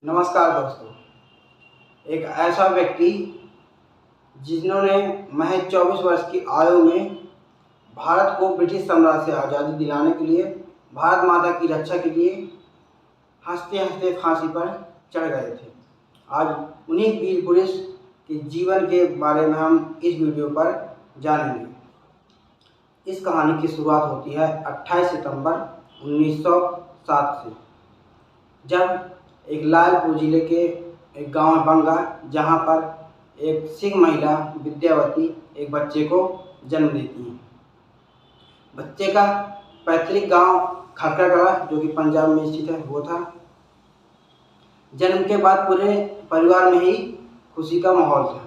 नमस्कार दोस्तों। एक ऐसा व्यक्ति जिन्होंने महज 24 वर्ष की आयु में भारत को ब्रिटिश साम्राज्य से आज़ादी दिलाने के लिए, भारत माता की रक्षा के लिए हंसते हंसते फांसी पर चढ़ गए थे। आज उन्हीं वीर पुरुष के जीवन के बारे में हम इस वीडियो पर जानेंगे। इस कहानी की शुरुआत होती है 28 सितंबर 1907 से, जब एक लालपुर जिले के एक गांव बंगा, जहां पर एक सिख महिला विद्यावती एक बच्चे को जन्म देती है। बच्चे का पैतृक गांव खरका कला, जो कि पंजाब में स्थित है, वो था। जन्म के बाद पूरे परिवार में ही खुशी का माहौल था।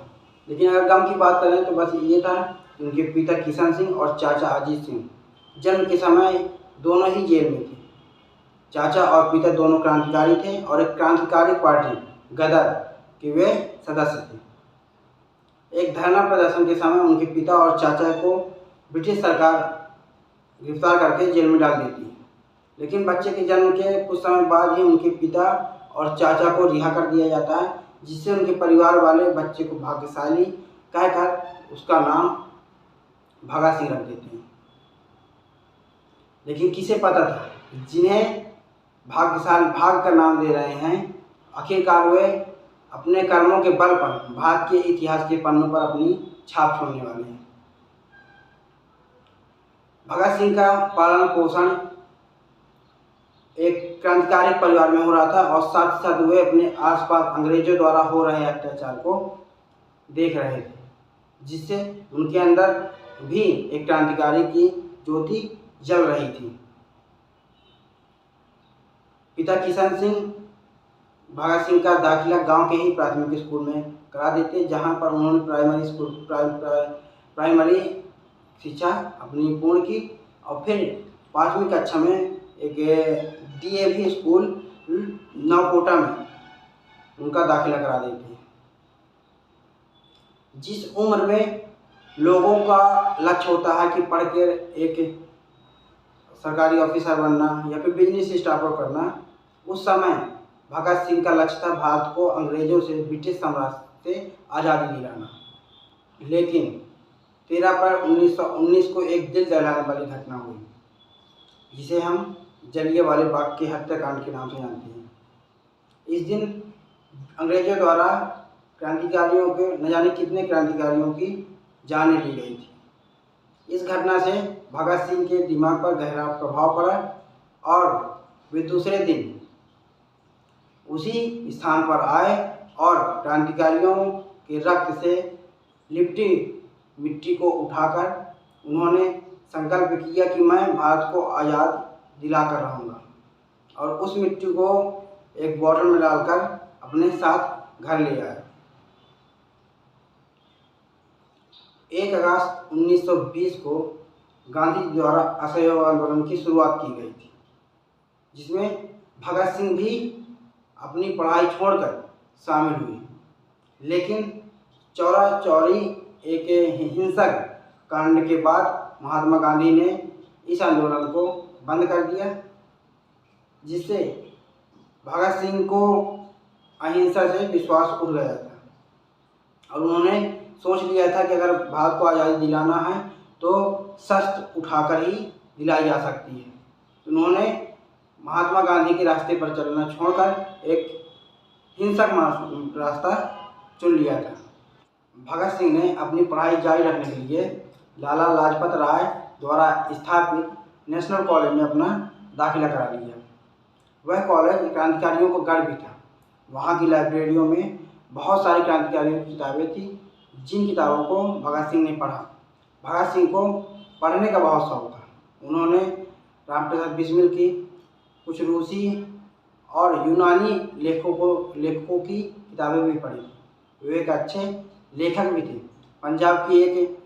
लेकिन अगर गम की बात करें तो बस ये था कि उनके पिता किशन सिंह और चाचा अजीत सिंह जन्म के समय दोनों ही जेल में थे। चाचा और पिता दोनों क्रांतिकारी थे और एक क्रांतिकारी पार्टी गदर के वे सदस्य थे। एक धरना प्रदर्शन के समय उनके पिता और चाचा को ब्रिटिश सरकार गिरफ्तार करके जेल में डाल देती है। लेकिन बच्चे के जन्म के कुछ समय बाद ही उनके पिता और चाचा को रिहा कर दिया जाता है, जिससे उनके परिवार वाले बच्चे को भाग्यशाली कहकर उसका नाम भगत सिंह रख देते हैं। लेकिन किसे पता था जिन्हें भाग्यशाली भाग का नाम दे रहे हैं, आखिरकार वे अपने कर्मों के बल पर भारत के इतिहास के पन्नों पर अपनी छाप छोड़ने वाले हैं। भगत सिंह का पालन पोषण एक क्रांतिकारी परिवार में हो रहा था और साथ ही साथ वे अपने आसपास अंग्रेजों द्वारा हो रहे अत्याचार को देख रहे थे, जिससे उनके अंदर भी एक क्रांतिकारी की ज्योति जल रही थी। पिता किशन सिंह भगत सिंह का दाखिला गांव के ही प्राथमिक स्कूल में करा देते, जहां पर उन्होंने प्राइमरी शिक्षा अपनी पूर्ण की और फिर 5वीं कक्षा में एक DAV स्कूल नवकोटा में उनका दाखिला करा देते हैं। जिस उम्र में लोगों का लक्ष्य होता है कि पढ़ कर एक सरकारी ऑफिसर बनना या फिर बिजनेस स्टार्टअप करना, उस समय भगत सिंह का लक्ष्य था भारत को अंग्रेजों से, ब्रिटिश साम्राज्य से आज़ादी दिलाना। लेकिन 13 अप्रैल 1919 को एक दिल दहलाने वाली घटना हुई, जिसे हम जलियांवाला बाग के हत्याकांड के नाम से जानते हैं। इस दिन अंग्रेजों द्वारा क्रांतिकारियों के न जाने कितने क्रांतिकारियों की जानें ली गई थी। इस घटना से भगत सिंह के दिमाग पर गहरा प्रभाव पड़ा और वे दूसरे दिन उसी स्थान पर आए और क्रांतिकारियों के रक्त से लिपटी मिट्टी को उठाकर उन्होंने संकल्प किया कि मैं भारत को आज़ाद दिला कर रहूँगा, और उस मिट्टी को एक बॉटल में डालकर अपने साथ घर ले आए। 1 अगस्त 1920 को गांधी जी द्वारा असहयोग आंदोलन की शुरुआत की गई थी, जिसमें भगत सिंह भी अपनी पढ़ाई छोड़कर शामिल हुए। लेकिन चौरा चौरी एक हिंसक कांड के बाद महात्मा गांधी ने इस आंदोलन को बंद कर दिया, जिससे भगत सिंह को अहिंसा से विश्वास उठ गया था और उन्होंने सोच लिया था कि अगर भारत को आज़ादी दिलाना है तो शस्त्र उठाकर ही दिलाई जा सकती है। उन्होंने महात्मा गांधी के रास्ते पर चलना छोड़कर एक हिंसक रास्ता चुन लिया था। भगत सिंह ने अपनी पढ़ाई जारी रखने के लिए लाला लाजपत राय द्वारा स्थापित नेशनल कॉलेज में अपना दाखिला करा लिया। वह कॉलेज क्रांतिकारियों को गढ़ भी था। वहाँ की लाइब्रेरियों में बहुत सारी क्रांतिकारियों की किताबें थी, जिन किताबों को भगत सिंह ने पढ़ा। भगत सिंह को पढ़ने का बहुत शौक था। उन्होंने रामप्रसाद बिस्मिल की, कुछ रूसी और यूनानी लेखकों की किताबें भी पढ़ी। वे एक अच्छे लेखक भी थे। पंजाब की एक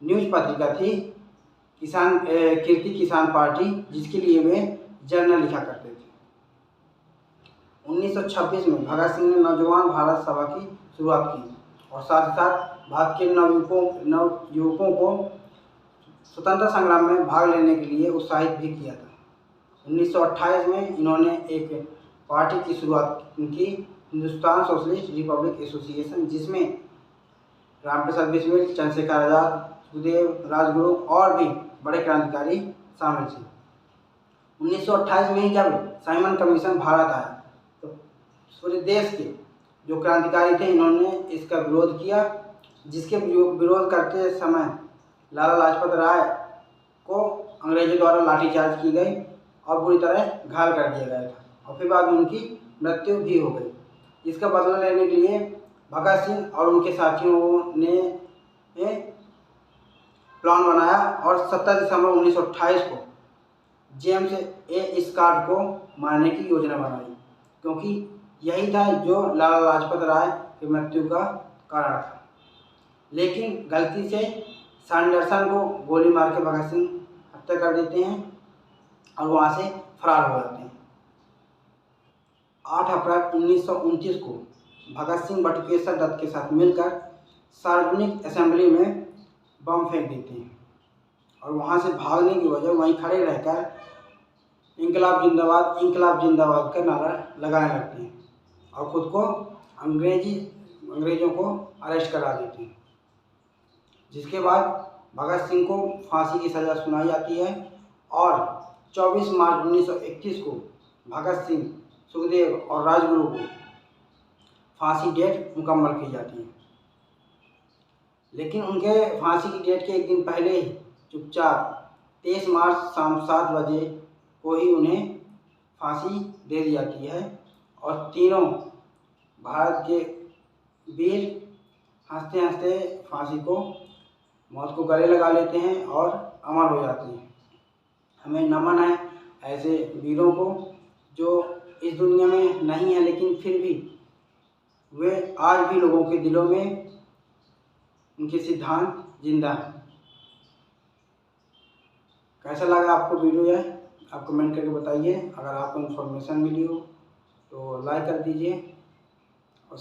न्यूज़ पत्रिका थी कीर्ति किसान पार्टी, जिसके लिए वे जर्नल लिखा करते थे। 1926 में भगत सिंह ने नौजवान भारत सभा की शुरुआत की और साथ ही साथ भारत के नवयुवकों को स्वतंत्रता संग्राम में भाग लेने के लिए उत्साहित भी किया था। 1928 में इन्होंने एक पार्टी की शुरुआत की उनकी हिंदुस्तान सोशलिस्ट रिपब्लिक एसोसिएशन, जिसमें रामप्रसाद बिस्मिल, चंद्रशेखर आज़ाद, सुखदेव, राजगुरु और भी बड़े क्रांतिकारी शामिल थे। 1928 में ही जब साइमन कमीशन भारत आया तो पूरे देश के जो क्रांतिकारी थे इन्होंने इसका विरोध किया, जिसके विरोध करते समय लाला लाजपत राय को अंग्रेजों द्वारा लाठीचार्ज की गई और बुरी तरह घायल कर दिया गया था और फिर बाद में उनकी मृत्यु भी हो गई। इसका बदला लेने के लिए भगत सिंह और उनके साथियों ने प्लान बनाया और 17 दिसंबर 1928 को जेम्स ए स्कॉट को मारने की योजना बनाई, क्योंकि यही था जो लाला लाजपत राय की मृत्यु का कारण था। लेकिन गलती से सैंडरसन को गोली मार के भगत सिंह हत्या कर देते हैं और वहाँ से फरार हो जाते हैं। 8 अप्रैल 1929 को भगत सिंह बटुकेश्वर दत्त के साथ मिलकर सार्वजनिक असेंबली में बम फेंक देते हैं और वहाँ से भागने की वजह वहीं खड़े रहकर इंकलाब जिंदाबाद का नारा लगाने लगते हैं और ख़ुद को अंग्रेज़ों को अरेस्ट करा देते हैं। जिसके बाद भगत सिंह को फांसी की सज़ा सुनाई जाती है और 24 मार्च 1931 को भगत सिंह, सुखदेव और राजगुरु को फांसी डेट मुकम्मल की जाती है। लेकिन उनके फांसी की डेट के एक दिन पहले ही चुपचाप 23 मार्च शाम 7 बजे को ही उन्हें फांसी दे दी जाती है और तीनों भारत के वीर हंसते हंसते फांसी को मौत को गले लगा लेते हैं और अमर हो जाते हैं। हमें नमन है ऐसे वीरों को जो इस दुनिया में नहीं है, लेकिन फिर भी वे आज भी लोगों के दिलों में उनके सिद्धांत जिंदा है। कैसा लगा आपको वीडियो यह आप कमेंट करके बताइए। अगर आपको इन्फॉर्मेशन मिली हो तो लाइक कर दीजिए और